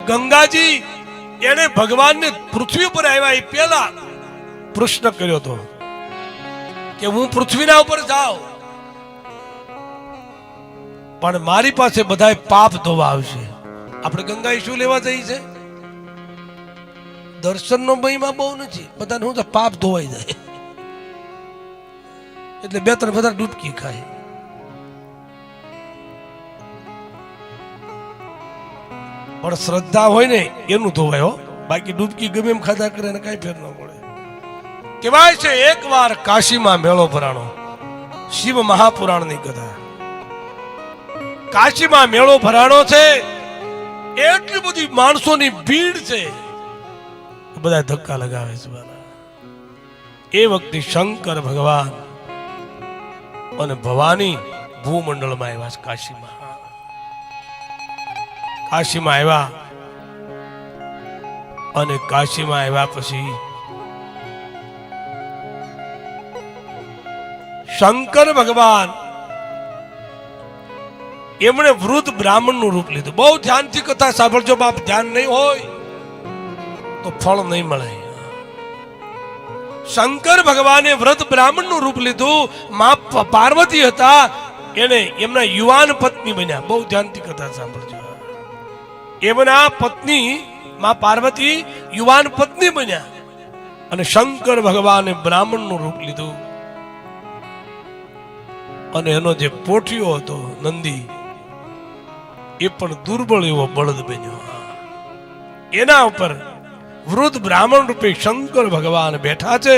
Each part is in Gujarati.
ગંગાજી એને ભગવાનને પૃથ્વી પર આવ્યા એ પહેલા પ્રશ્ન કર્યો હતો કે હું પૃથ્વીના ઉપર જાઉં પણ મારી પાસે બધા પાપ ધોવા આવશે. આપણે ગંગાએ શું લેવા જઈએ છે? દર્શનનો મહિમા બહુ નથી, બધાને શું પાપ ધોવાઈ જાય એટલે 2-3 બધા ડૂબકી ખાય. પણ શ્રદ્ધા હોય ને એનું ધોવાય હો, બાકી ડૂબકી ગમે એમ ખાધા કરે ને કઈ ફેર ન પડે. કહેવાય છે એકવાર કાશીમાં મેળો ભરાણો, શિવ મહાપુરાણની કથા. કાશીમાં મેળો ભરાણો છે, એટલી બધી માણસોની ભીડ છે, બધા ધક્કા લગાવે છે. એ વખતે શંકર ભગવાન અને ભવાની ભૂમંડળમાં આવ્યા છે. કાશીમાં આવ્યા અને કાશીમાં આવ્યા પછી શંકર ભગવાન એમણે વૃદ્ધ બ્રાહ્મણનું રૂપ લીધું. બહુ ધ્યાનથી કથા સાંભળજો બાપ, ધ્યાન નહીં હોય તો ફળ નહીં મળે. શંકર ભગવાને વૃદ્ધ બ્રાહ્મણનું રૂપ લીધું. માં પાર્વતી હતા, એને એમના યુવાન પત્ની બન્યા. બહુ ધ્યાનથી કથા સાંભળજો. એમના પત્ની માં પાર્વતી યુવાન પત્ની બન્યા અને શંકર ભગવાને બ્રાહ્મણનું રૂપ લીધું. અને એનો જે પોઠિયો હતો નંદી, એ પણ દુર્બળ એવો બળદ બન્યો. એના ઉપર વૃદ્ધ બ્રાહ્મણ રૂપે શંકર ભગવાન બેઠા છે.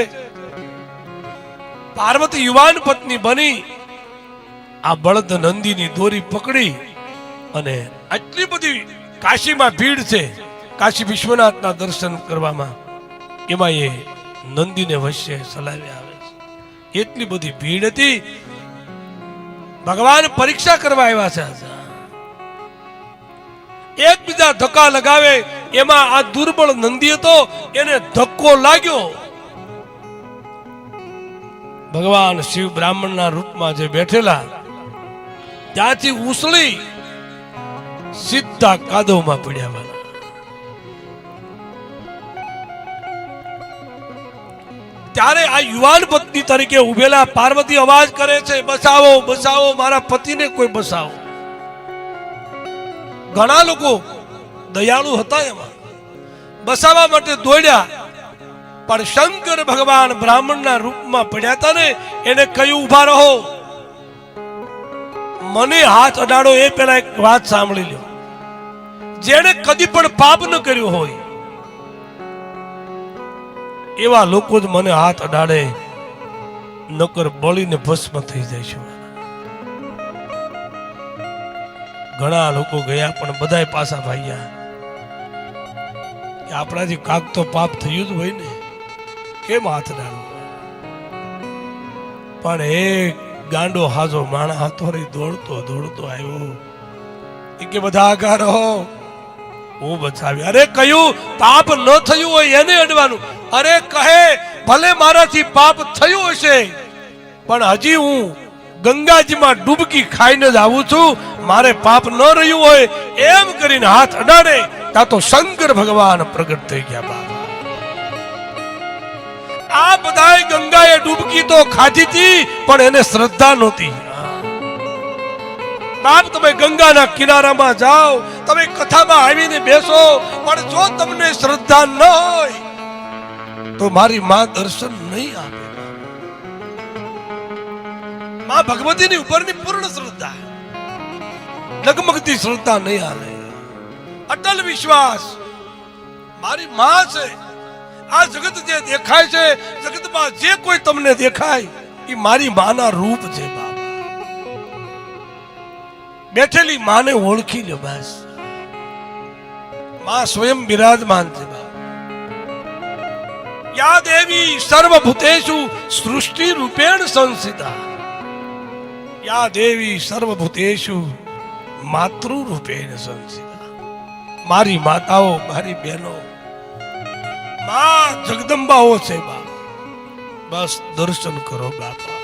પાર્વતી યુવાન પત્ની બની આ બળદ નંદીની દોરી પકડી અને આટલી બધી કાશીમાં ભીડ છે, કાશી વિશ્વનાથના દર્શન કરવામાં, એમાં એ નંદીને વચ્ચે ચલાવી આવે છે. એટલી બધી ભીડ હતી, ભગવાન પરીક્ષા કરવા આવ્યા છે. એકબીજા ધક્કા લગાવે, એમાં આ દુર્બળ નંદી હતો, એને ધક્કો લાગ્યો. ભગવાન શિવ બ્રાહ્મણના રૂપમાં જે બેઠેલા, ત્યાંથી ઉસળી સીધા કાદવમાં પડ્યા. ત્યારે આ યુવાન પત્ની તરીકે ઉભેલા પાર્વતી અવાજ કરે છે, બચાવો બચાવો, મારા પતિને કોઈ બચાવો. ઘણા લોકો દયાળુ હતા, એમાં બચાવવા માટે દોડ્યા, પણ શંકર ભગવાન બ્રાહ્મણના રૂપમાં પડ્યા હતા ને, એને કહ્યું ઉભા રહો, મને હાથ અડાડો. એ પેલા એક વાત સાંભળી લો, જેને કદી પણ પાપ ન કર્યું હોય એવા લોકો જ મને હાથ અડાડે, નકર બળીને ભસ્મ થઈ જાય છે. ઘણા લોકો ગયા પણ બધાય પાછા ભાગ્યા કે આપણાથી કાક તો પાપ થયું જ હોય ને, કેમ હાથ અડાડો. પણ એક ગાંડો હાજો માણા હાથો રહી દોડતો દોડતો આવ્યો, કે બધા આગા રહો, હું બચાવી. અરે કયું પાપ ન થયું હોય એને અડવાનું. અરે કહે ભલે મારાથી પાપ થયું હશે, પણ હજી હું ગંગાજીમાં ડૂબકી ખાઈને જ આવું છું, મારે પાપ ન રહ્યું હોય એમ કરીને હાથ અડાડે, ત્યાં તો શંકર ભગવાન પ્રગટ થઈ ગયા. બાબા, આ બધાય ગંગાએ ડૂબકી તો ખાધી હતી, પણ એને શ્રદ્ધા નહોતી. બાપ, તમે ગંગાના કિનારામાં જાઓ, તમે કથામાં આવીને બેસો, પણ જો તમને શ્રદ્ધા ન હોય તો મારી માં દર્શન નહીં આપે. માં ભગવતીની ઉપરની પૂર્ણ શ્રદ્ધા, ડગમગતી શ્રદ્ધા નહીં હાલે. અટલ વિશ્વાસ, મારી માં છે. આ જગત જે દેખાય છે, જગતમાં જે કોઈ તમને દેખાય એ મારી માના રૂપ છે. બેઠેલી માને ઓળખી લો બસ. માં સ્વયં બિરાજમાન છે. યા દેવી સર્વભૂતેષુ સૃષ્ટિ રૂપેણ સંસ્થિતા, યા દેવી સર્વભૂતેષુ માતૃ રૂપેણ સંસ્થિતા. મારી માતાઓ, મારી બહેનો, માં જગદંબાઓ છે. બાપ, બસ દર્શન કરો બાપા.